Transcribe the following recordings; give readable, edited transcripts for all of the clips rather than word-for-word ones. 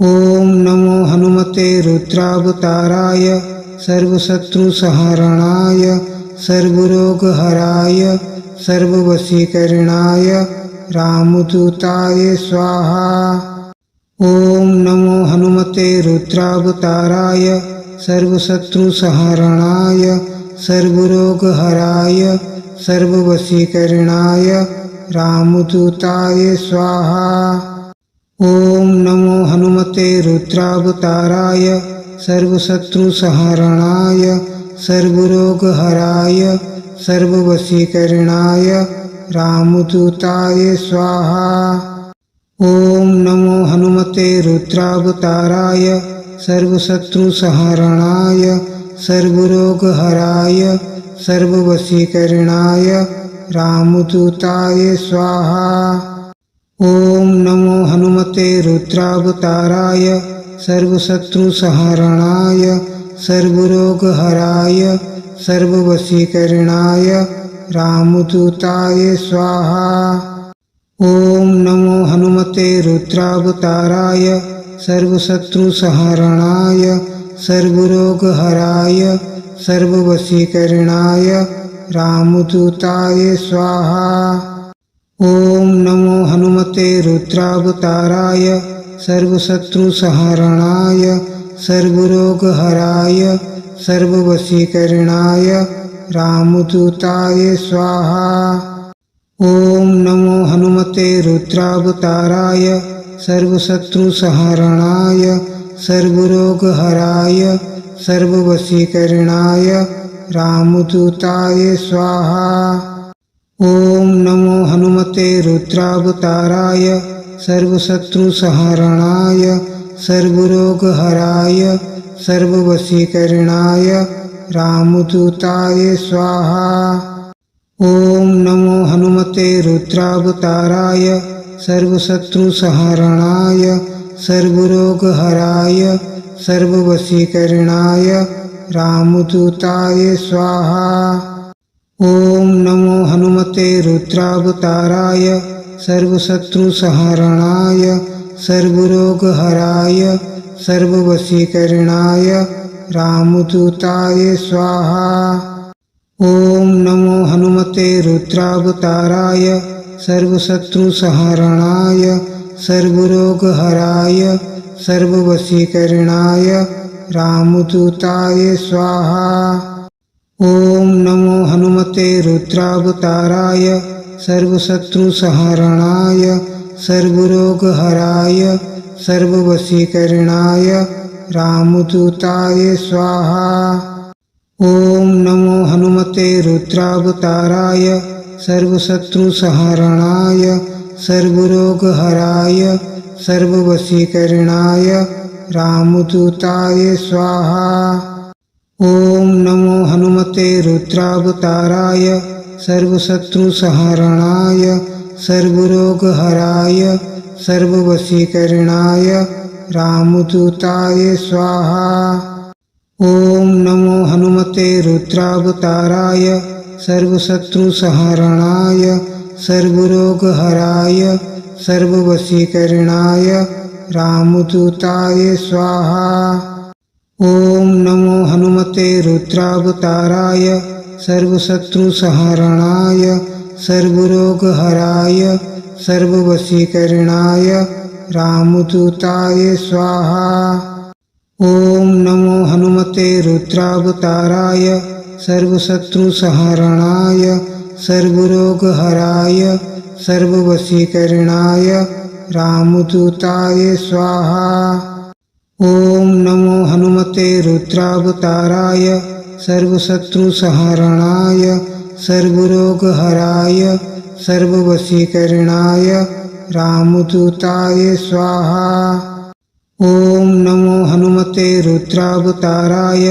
ओम नमो हनुमते रुद्रावताराय सर्वशत्रुसंहरणाय सर्वरोगहराय सर्ववशीकरणाय रामदूताय स्वाहा। ओम नमो हनुमते रुद्रावताराय सर्वशत्रुसंहरणाय सर्वरोगहराय सर्ववशीकरणाय रामदूताय स्वाहा। ओम नमो हनुमते रुद्रावताराय सर्वशत्रुसंहरणाय सर्वरोगहराय सर्ववशीकरणाय रामदूताय स्वाहा। ओम नमो हनुमते रुद्रावताराय सर्वशत्रुसंहरणाय सर्वरोगहराय सर्ववशीकरणाय रामदूताय स्वाहा। ओम नमो हनुमते रुद्रावताराय सर्वशत्रुसंहरणाय सर्वरोगहराय सर्ववशीकरणाय रामदूताय स्वाहा। ओम नमो हनुमते रुद्रावताराय सर्वशत्रुसंहरणाय सर्वरोगहराय सर्ववशीकरणाय रामदूताय स्वाहा। ओम नमो हनुमते रुद्रावताराय सर्वशत्रुसंहरणाय सर्वरोगहराय सर्ववशीकरणाय रामदूताय स्वाहा। ओम नमो हनुमते रुद्रावताराय सर्वशत्रुसंहरणाय सर्वरोगहराय सर्ववशीकरणाय रामदूताय स्वाहा। ओम नमो हनुमते रुद्रावताराय सर्वशत्रुसंहरणाय सर्वरोगहराय सर्ववशीकरणाय रामदूताय स्वाहा। ओम नमो हनुमते रुद्रावताराय सर्वशत्रुसंहरणाय सर्वरोगहराय सर्ववशीकरणाय रामदूताय स्वाहा। ओम नमो हनुमते रुद्रावताराय सर्वशत्रुसंहरणाय सर्वरोगहराय सर्ववशीकरणाय रामदूताय स्वाहा। ओम नमो हनुमते रुद्रावताराय सर्वशत्रुसंहरणाय सर्वरोगहराय सर्ववशीकरणाय रामदूताय स्वाहा। ओम नमो हनुमते रुद्रावताराय सर्वशत्रुसंहरणाय सर्वरोगहराय सर्ववशीकरणाय रामदूताय स्वाहा। ओम नमो हनुमते रुद्रावताराय सर्वशत्रुसंहरणाय सर्वरोगहराय सर्ववशीकरणाय रामदूताय स्वाहा। ओम नमो हनुमते रुद्रावताराय सर्वशत्रुसंहरणाय सर्वरोगहराय सर्ववशीकरणाय रामदूताय स्वाहा। ओम नमो हनुमते रुद्रावताराय सर्वशत्रुसंहरणाय सर्वरोगहराय सर्ववशीकरणाय रामदूताय स्वाहा। ओम नमो हनुमते रुद्रावताराय सर्वशत्रुसंहरणाय सर्वरोगहराय सर्ववशीकरणाय रामदूताय स्वाहा। ओम नमो हनुमते रुद्रावताराय सर्वशत्रुसंहरणाय सर्वरोगहराय सर्ववशीकरणाय रामदूताय स्वाहा। ओम नमो हनुमते रुद्रावताराय सर्वशत्रुसंहरणाय सर्वरोगहराय सर्ववशीकरणाय रामदूताय स्वाहा। ओम नमो हनुमते रुद्रावताराय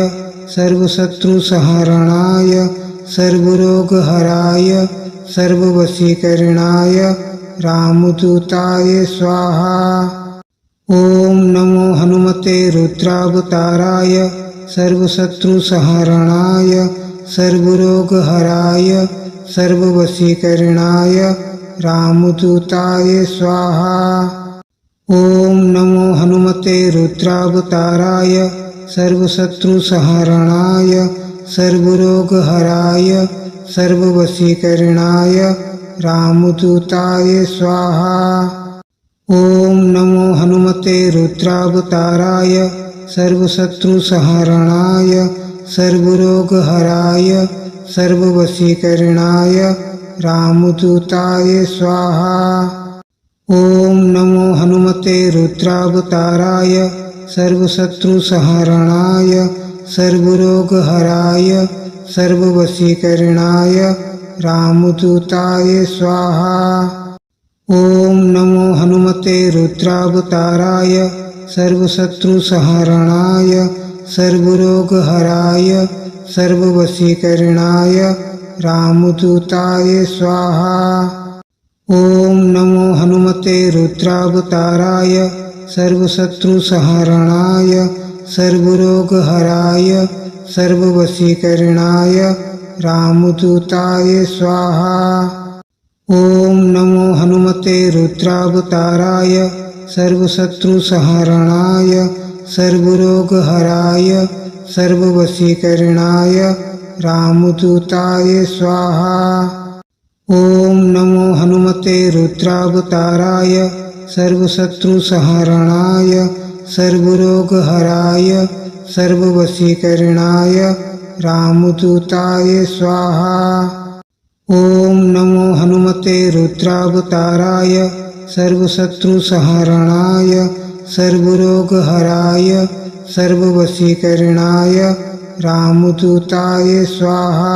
सर्वशत्रुसंहरणाय सर्वरोगहराय सर्ववशीकरणाय रामदूताय स्वाहा। ओम नमो हनुमते रुद्रावताराय सर्वशत्रुसंहरणाय सर्वरोगहराय सर्ववशीकरणाय रामदूताय स्वाहा। ओम नमो हनुमते रुद्रावताराय सर्वशत्रुसंहरणाय सर्वरोगहराय सर्ववशीकरणाय रामदूताय स्वाहा। ओम नमो हनुमते रुद्रावताराय सर्वशत्रुसंहरणाय सर्वरोगहराय सर्ववशीकरणाय रामदूताय स्वाहा। ओम नमो हनुमते रुद्रावताराय सर्वशत्रुसंहरणाय सर्वरोगहराय सर्ववशीकरणाय रामदूताय स्वाहा। ओम नमो हनुमते रुद्रावताराय सर्वशत्रुसंहरणाय सर्वरोगहराय सर्ववशीकरणाय रामदूताय स्वाहा। ओम नमो हनुमते रुद्रावताराय सर्वशत्रुसंहरणाय सर्वरोगहराय सर्ववशीकरणाय रामदूताय स्वाहा। ओम नमो हनुमते रुद्रावताराय सर्वशत्रुसंहरणाय सर्वरोगहराय सर्ववशीकरणाय रामदूताय स्वाहा। ओम नमो हनुमते रुद्रावताराय सर्वशत्रुसंहरणाय सर्वरोगहराय सर्ववशीकरणाय रामदूताय स्वाहा। ओम नमो हनुमते रुद्रावताराय सर्वशत्रुसंहरणाय सर्वरोगहराय सर्ववशीकरणाय रामदूताय स्वाहा।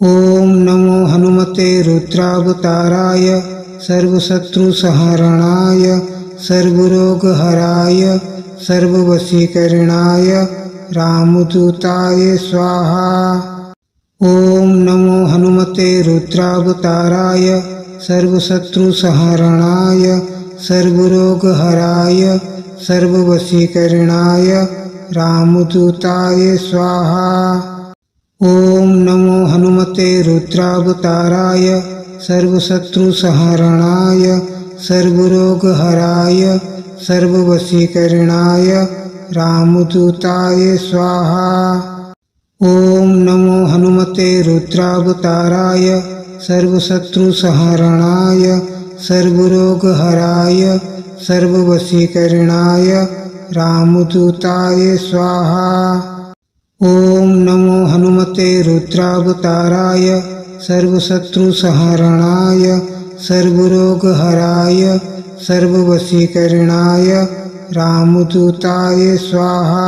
ओम नमो हनुमते रुद्रावताराय सर्वशत्रुसंहरणाय सर्वरोगहराय सर्ववशीकरणाय रामदूताय स्वाहा। ओम नमो हनुमते रुद्रावताराय सर्वशत्रुसंहरणाय सर्वरोगहराय सर्ववशीकरणाय रामदूताय स्वाहा। ओम नमो हनुमते रुद्रावताराय सर्वशत्रुसंहरणाय सर्वरोगहराय सर्ववशीकरणाय रामदूताय स्वाहा। ओम नमो हनुमते रुद्रावताराय सर्वशत्रुसंहरणाय सर्वरोगहराय सर्ववशीकरणाय रामदूताय स्वाहा। ओम नमो हनुमते रुद्रावताराय सर्वशत्रुसंहरणाय सर्वरोगहराय सर्ववशीकरणाय रामदूताय स्वाहा।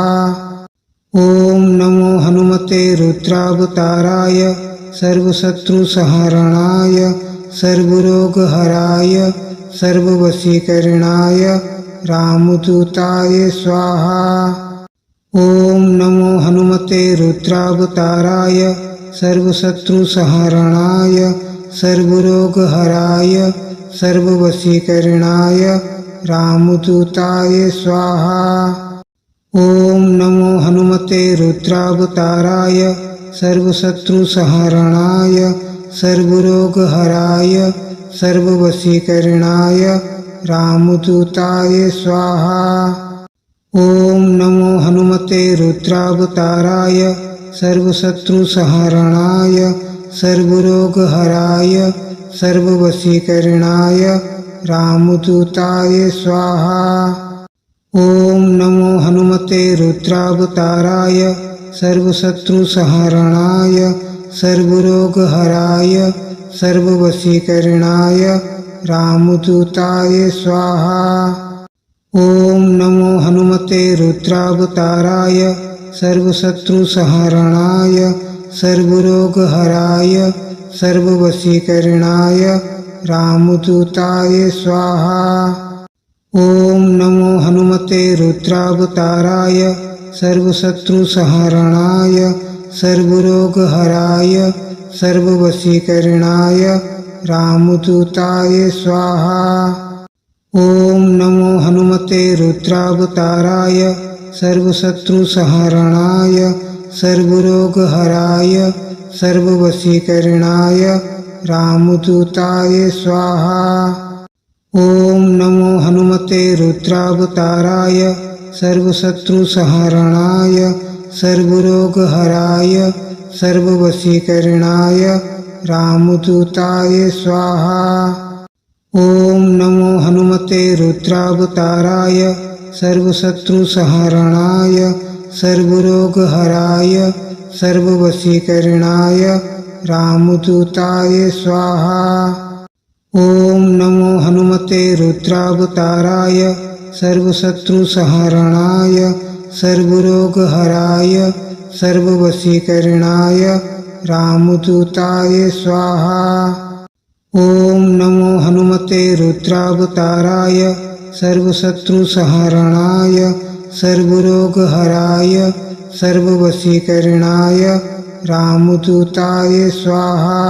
ओम नमो हनुमते रुद्रावताराय सर्वशत्रुसंहरणाय सर्वरोगहराय सर्ववशीकरणाय रामदूताय स्वाहा। ओम नमो हनुमते रुद्रावताराय सर्वशत्रुसंहरणाय सर्वरोगहराय सर्ववशीकरणाय रामदूताय स्वाहा। ओम नमो हनुमते रुद्रावताराय सर्वशत्रुसंहरणाय सर्वरोगहराय सर्ववशीकरणाय रामदूताय स्वाहा। ओम नमो हनुमते रुद्रावताराय सर्वशत्रुसंहरणाय सर्वरोगहराय सर्ववशीकरणाय रामदूताय स्वाहा। ओम नमो हनुमते रुद्रावताराय सर्वशत्रुसंहरणाय सर्वरोगहराय सर्ववशीकरणाय रामदूताय स्वाहा। ओम नमो हनुमते रुद्रावताराय सर्वशत्रुसंहरणाय सर्वरोगहराय सर्ववशीकरणाय रामदूताय स्वाहा। ओम नमो हनुमते रुद्रावताराय सर्वशत्रुसंहरणाय सर्वरोगहराय सर्ववशीकरणाय रामदूताय स्वाहा। ओम नमो हनुमते रुद्रावताराय सर्वशत्रुसंहरणाय सर्वरोगहराय सर्ववशीकरणाय रामदूताय स्वाहा। ओम नमो हनुमते रुद्रावताराय सर्वशत्रुसंहरणाय सर्वरोगहराय सर्ववशीकरणाय रामदूताय स्वाहा। ओम नमो हनुमते रुद्रावताराय सर्वशत्रुसंहरणाय सर्वरोगहराय सर्ववशीकरणाय रामदूताय स्वाहा। ओम नमो हनुमते रुद्रावताराय सर्वशत्रुसंहरणाय सर्वरोगहराय सर्ववशीकरणाय रामदूताय स्वाहा। ओम नमो हनुमते रुद्रावताराय सर्वशत्रुसंहरणाय सर्वरोगहराय सर्ववशीकरणाय रामदूताय स्वाहा।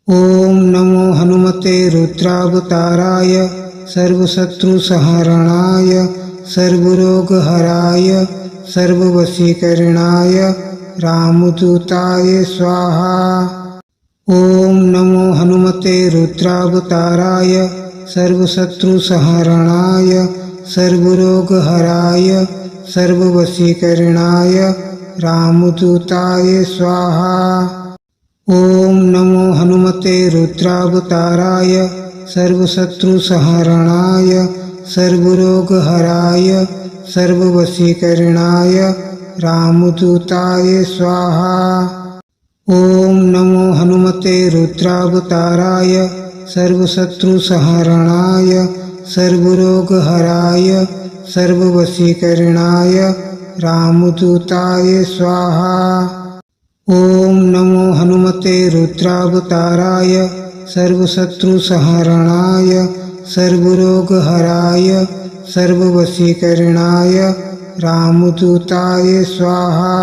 ओम नमो हनुमते रुद्रावताराय सर्वशत्रुसंहरणाय सर्वरोगहराय सर्ववशीकरणाय रामदूताय स्वाहा। ओम नमो हनुमते रुद्रावताराय सर्वशत्रुसंहरणाय सर्वरोगहराय सर्ववशीकरणाय रामदूताय स्वाहा। ओम नमो हनुमते रुद्रावताराय सर्वशत्रुसंहरणाय सर्वरोगहराय सर्ववशीकरणाय रामदूताय स्वाहा। ओम नमो हनुमते रुद्रावताराय सर्वशत्रुसंहरणाय सर्वरोगहराय सर्ववशीकरणाय रामदूताय स्वाहा। ओम नमो हनुमते रुद्रावताराय सर्वशत्रुसंहरणाय सर्वरोगहराय सर्ववशीकरणाय रामदूताय स्वाहा।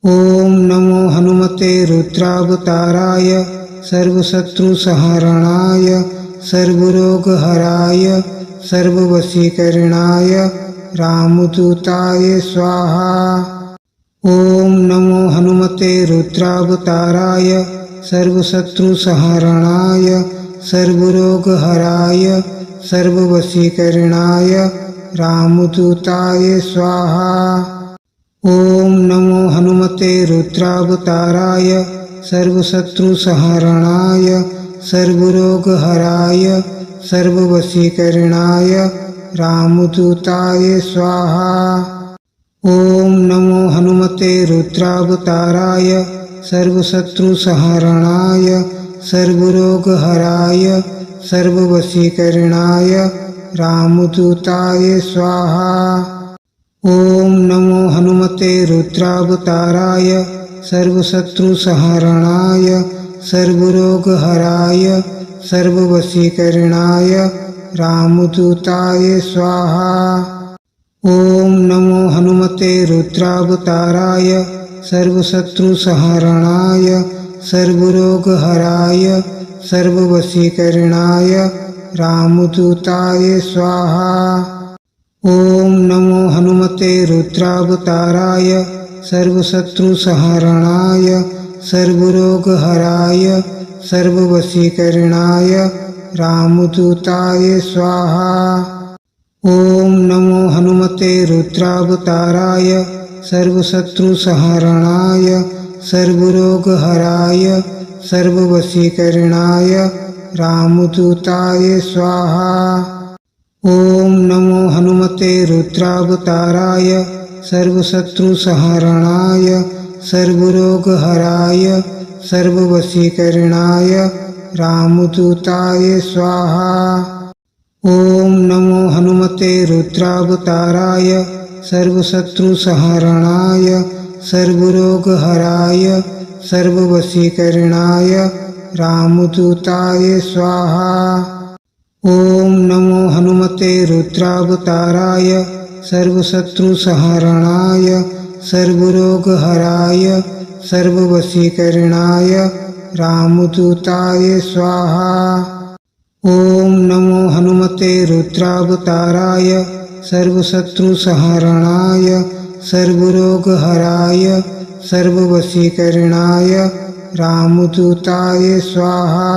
ओम नमो हनुमते रुद्रावताराय सर्वशत्रुसंहरणाय सर्वरोगहराय सर्ववशीकरणाय रामदूताय स्वाहा। ओम नमो हनुमते रुद्रावताराय सर्वशत्रुसंहरणाय सर्वरोगहराय सर्ववशीकरणाय रामदूताय स्वाहा। ओम नमो हनुमते रुद्रावताराय सर्वशत्रुसंहरणाय सर्वरोगहराय सर्ववशीकरणाय रामदूताय स्वाहा। ओम नमो हनुमते रुद्रावताराय सर्वशत्रुसंहरणाय सर्वरोगहराय सर्ववशीकरणाय रामदूताय स्वाहा। ओम नमो हनुमते रुद्रावताराय सर्वशत्रुसंहरणाय सर्वरोगहराय सर्ववशीकरणाय रामदूताय स्वाहा। ओम नमो हनुमते रुद्रावताराय सर्वशत्रुसंहरणाय सर्वरोगहराय सर्ववशीकरणाय रामदूताय स्वाहा। ओम नमो हनुमते रुद्रावताराय सर्वशत्रुसंहरणाय सर्वरोगहराय सर्ववशीकरणाय रामदूताय स्वाहा। ओम नमो हनुमते रुद्रावताराय सर्वशत्रुसंहरणाय सर्वरोगहराय सर्ववशीकरणाय रामदूताय स्वाहा। ओम नमो हनुमते रुद्रावताराय सर्वशत्रुसंहरणाय सर्वरोगहराय सर्ववशीकरणाय रामदूताय स्वाहा। ओम नमो हनुमते रुद्रावताराय सर्वशत्रुसंहरणाय सर्वरोगहराय सर्ववशीकरणाय रामदूताय स्वाहा। ओम नमो हनुमते रुद्रावताराय सर्वशत्रुसंहरणाय सर्वरोगहराय सर्ववशीकरणाय रामदूताय स्वाहा। ओम नमो हनुमते रुद्रावताराय सर्वशत्रुसंहरणाय सर्वरोगहराय सर्ववशीकरणाय रामदूताय स्वाहा।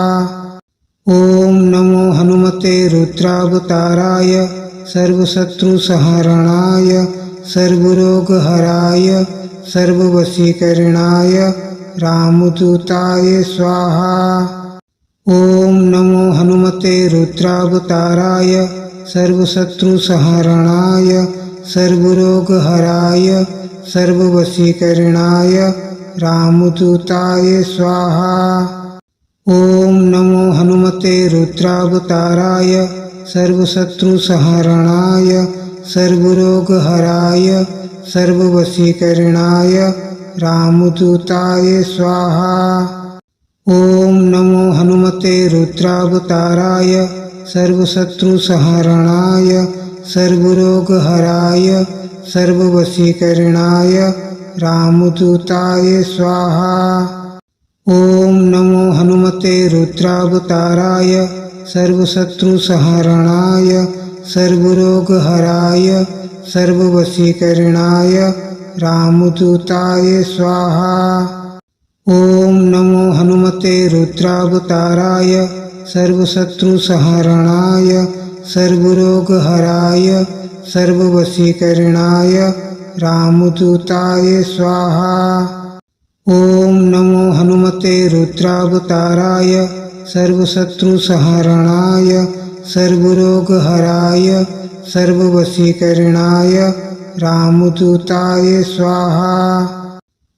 ओम नमो हनुमते रुद्रावताराय सर्वशत्रुसंहरणाय सर्वरोगहराय सर्ववशीकरणाय रामदूताय स्वाहा। ओम नमो हनुमते रुद्रावताराय सर्वशत्रुसंहरणाय सर्वरोगहराय सर्ववशीकरणाय रामदूताय स्वाहा। ओम नमो हनुमते रुद्रावताराय सर्वशत्रुसंहरणाय सर्वरोगहराय सर्ववशीकरणाय रामदूताय स्वाहा। ओम नमो हनुमते रुद्रावताराय सर्वशत्रुसंहरणाय सर्वरोगहराय सर्ववशीकरणाय रामदूताय स्वाहा। ओम नमो हनुमते रुद्रावताराय सर्वशत्रुसंहरणाय सर्वरोगहराय सर्ववशीकरणाय रामदूताय स्वाहा। ओम नमो हनुमते रुद्रावताराय सर्वशत्रुसंहरणाय सर्वरोगहराय सर्ववशीकरणाय रामदूताय स्वाहा। ओम नमो हनुमते रुद्रावताराय सर्वशत्रुसंहरणाय सर्वरोगहराय सर्ववशीकरणाय रामदूताय स्वाहा।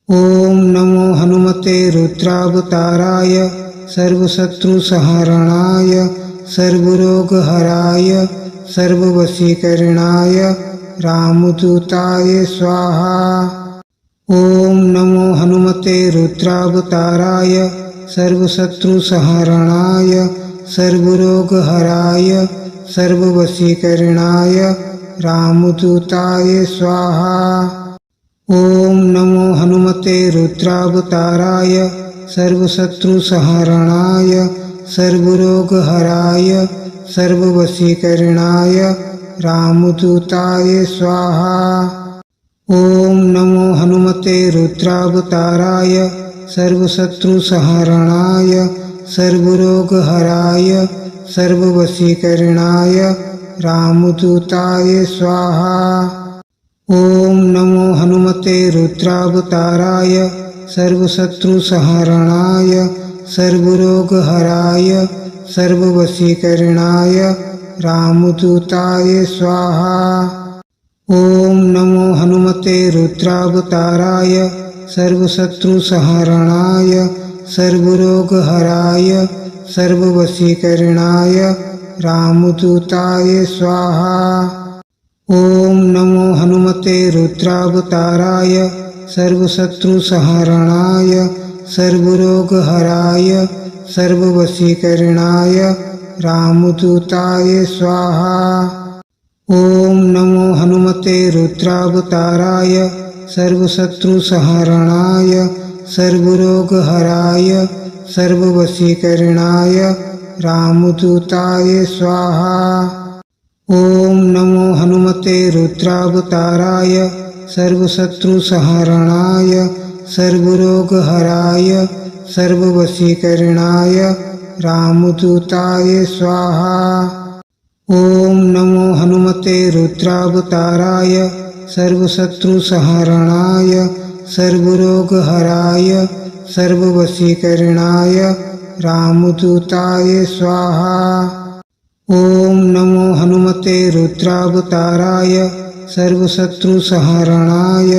ओम नमो हनुमते रुद्रावताराय सर्वशत्रुसंहरणाय सर्वरोगहराय सर्ववशीकरणाय रामदूताय स्वाहा। ओम नमो हनुमते रुद्रावताराय सर्वशत्रुसंहरणाय सर्वरोगहराय सर्ववशीकरणाय रामदूताय स्वाहा। ओम नमो हनुमते रुद्रावताराय सर्वशत्रुसंहरणाय सर्वरोगहराय सर्ववशीकरणाय रामदूताय स्वाहा। ओम नमो हनुमते रुद्रावताराय सर्वशत्रुसंहरणाय सर्वरोगहराय सर्ववशीकरणाय रामदूताय स्वाहा। ओम नमो हनुमते रुद्रावताराय सर्वशत्रुसंहरणाय सर्वरोगहराय सर्ववशीकरणाय रामदूताय स्वाहा। ओम नमो हनुमते रुद्रावताराय सर्वशत्रुसंहरणाय सर्वरोगहराय सर्ववशीकरणाय रामदूताय स्वाहा। ओम नमो हनुमते रुद्रावताराय सर्वशत्रुसंहरणाय सर्वरोगहराय सर्ववशीकरणाय रामदूताय स्वाहा। ओम नमो हनुमते रुद्रावताराय सर्वशत्रुसंहरणाय सर्वरोगहराय सर्ववशीकरणाय रामदूताय स्वाहा। ओम नमो हनुमते रुद्रावताराय सर्वशत्रुसंहरणाय सर्वरोगहराय सर्ववशीकरणाय रामदूताय स्वाहा। ओम नमो हनुमते रुद्रावताराय सर्वशत्रुसंहरणाय सर्वरोगहराय सर्ववशीकरणाय रामदूताय स्वाहा। ओम नमो हनुमते रुद्रावताराय सर्वशत्रुसंहरणाय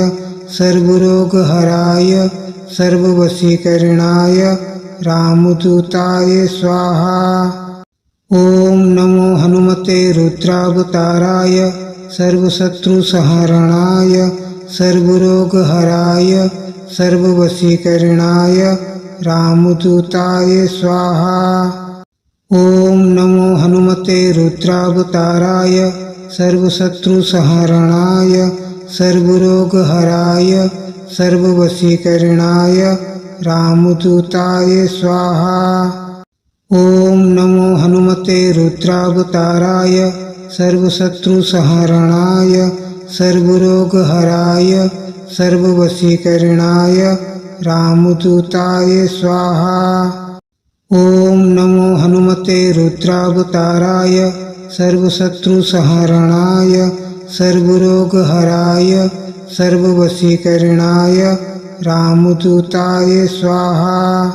सर्वरोगहराय सर्ववशीकरणाय रामदूताय स्वाहा। ओम नमो हनुमते रुद्रावताराय सर्वशत्रुसंहरणाय सर्वरोगहराय सर्ववशीकरणाय रामदूताय स्वाहा। ओम नमो हनुमते रुद्रावताराय सर्वशत्रुसंहरणाय सर्वरोगहराय सर्ववशीकरणाय रामदूताय स्वाहा। ओम नमो हनुमते रुद्रावताराय सर्वशत्रुसंहरणाय सर्वरोगहराय सर्ववशीकरणाय रामदूताय स्वाहा। ओम नमो हनुमते रुद्रावताराय सर्वशत्रुसंहरणाय सर्वरोगहराय सर्ववशीकरणाय रामदूताय स्वाहा।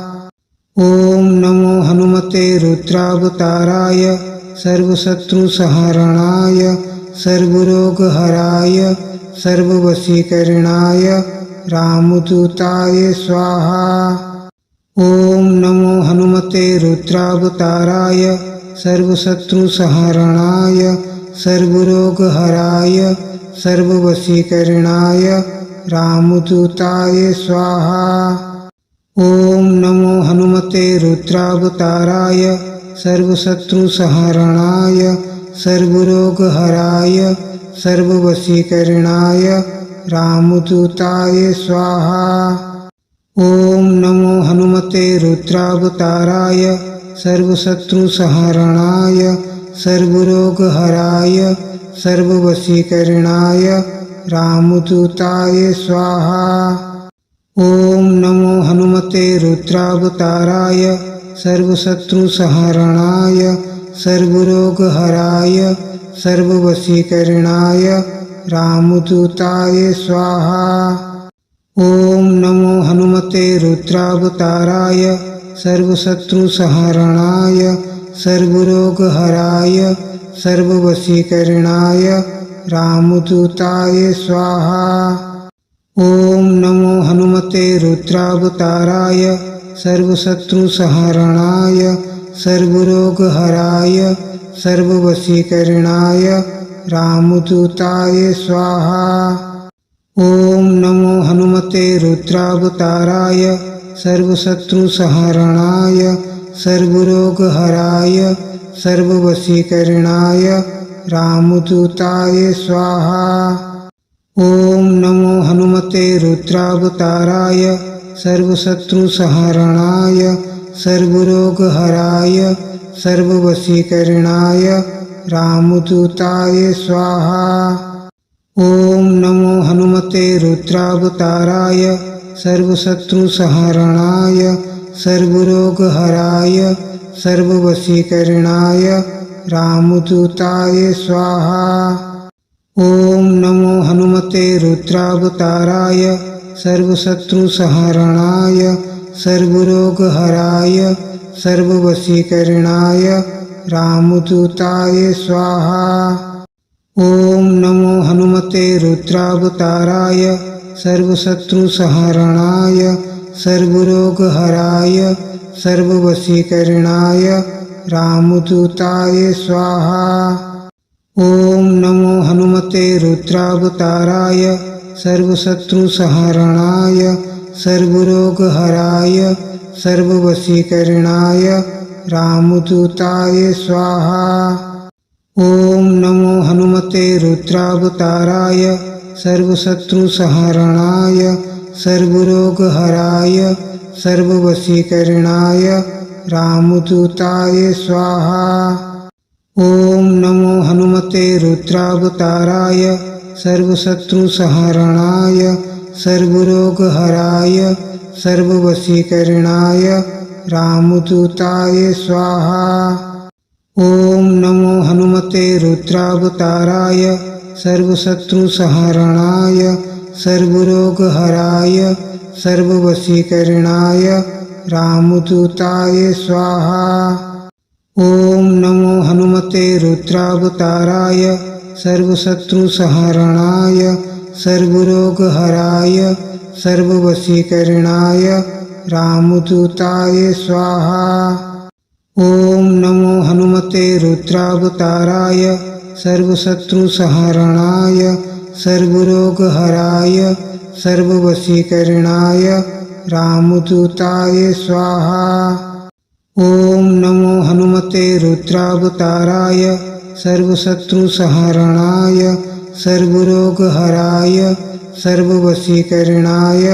ओम नमो हनुमते रुद्रावताराय सर्वशत्रुसंहरणाय सर्वरोगहराय सर्ववशीकरणाय रामदूताय स्वाहा। ओम नमो हनुमते रुद्रावताराय सर्वशत्रुसंहरणाय सर्वरोगहराय सर्ववशीकरणाय रामदूताय स्वाहा। ओम नमो हनुमते रुद्रावताराय सर्वशत्रुसंहरणाय सर्वरोगहराय सर्ववशीकरणाय रामदूताय स्वाहा। ओम नमो हनुमते रुद्रावताराय सर्वशत्रुसंहरणाय सर्वरोगहराय सर्ववशीकरणाय रामदूताय स्वाहा। ओम नमो हनुमते रुद्रावताराय सर्वशत्रुसंहरणाय सर्वरोगहराय सर्ववशीकरणाय रामदूताय स्वाहा। ओम नमो हनुमते रुद्रावताराय सर्वशत्रुसंहरणाय सर्वरोगहराय सर्ववशीकरणाय रामदूताय स्वाहा। ओम नमो हनुमते रुद्रावताराय सर्वशत्रुसंहरणाय सर्वरोगहराय सर्ववशीकरणाय रामदूताय स्वाहा। ओम नमो हनुमते रुद्रावताराय सर्वशत्रुसंहरणाय सर्वरोगहराय सर्ववशीकरणाय रामदूताय स्वाहा। ओम नमो हनुमते रुद्रावताराय सर्वशत्रुसंहरणाय सर्वरोगहराय सर्ववशीकरणाय रामदूताय स्वाहा। ओम नमो हनुमते रुद्रावताराय सर्वशत्रुसंहरणाय सर्वरोगहराय सर्ववशीकरणाय रामदूताय स्वाहा। ओम नमो हनुमते रुद्रावताराय सर्वशत्रुसंहरणाय सर्वरोगहराय सर्ववशीकरणाय रामदूताय स्वाहा। ओम नमो हनुमते रुद्रावताराय सर्वशत्रुसंहरणाय सर्वरोगहराय सर्ववशीकरणाय रामदूताय स्वाहा। ओम नमो हनुमते रुद्रावताराय सर्वशत्रुसंहरणाय सर्वरोगहराय सर्ववशीकरणाय रामदूताय स्वाहा। ओम नमो हनुमते रुद्रावताराय सर्वशत्रुसंहरणाय सर्वरोगहराय सर्ववशीकरणाय रामदूताय स्वाहा। ओम नमो हनुमते रुद्रावताराय सर्वशत्रुसंहरणाय सर्वरोगहराय सर्ववशीकरणाय रामदूताय स्वाहा। ओम नमो हनुमते रुद्रावताराय सर्वशत्रुसंहरणाय सर्वरोगहराय सर्ववशीकरणाय रामदूताय स्वाहा। ओम नमो हनुमते रुद्रावताराय सर्वशत्रुसंहरणाय सर्वरोगहराय सर्ववशीकरणाय रामदूताय स्वाहा। ओम नमो हनुमते रुद्रावताराय सर्वशत्रुसंहरणाय सर्वरोगहराय सर्ववशीकरणाय रामदूताय स्वाहा। ओम नमो हनुमते रुद्रावताराय सर्वशत्रुसंहरणाय सर्वरोगहराय सर्ववशीकरणाय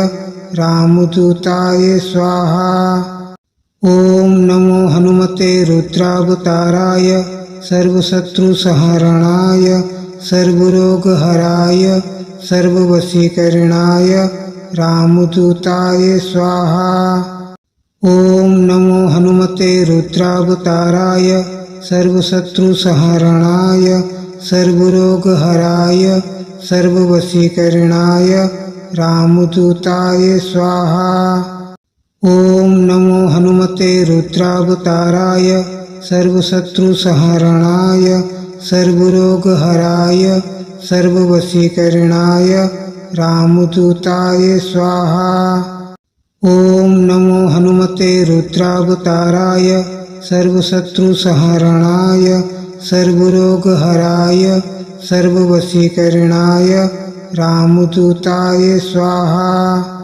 रामदूताय स्वाहा। ओम नमो हनुमते रुद्रावताराय सर्वशत्रुसंहरणाय सर्वरोगहराय सर्ववशीकरणाय रामदूताय स्वाहा। ओम नमो हनुमते रुद्रावताराय सर्वशत्रुसंहरणाय सर्वरोगहराय सर्ववशीकरणाय रामदूताय स्वाहा। ओम नमो हनुमते रुद्रावताराय सर्वशत्रुसंहरणाय सर्वरोगहराय सर्ववशीकरणाय रामदूताय स्वाहा। ओम नमो हनुमते रुद्रावताराय सर्वशत्रुसंहरणाय सर्वरोगहराय सर्ववशीकरणाय रामदूताय स्वाहा।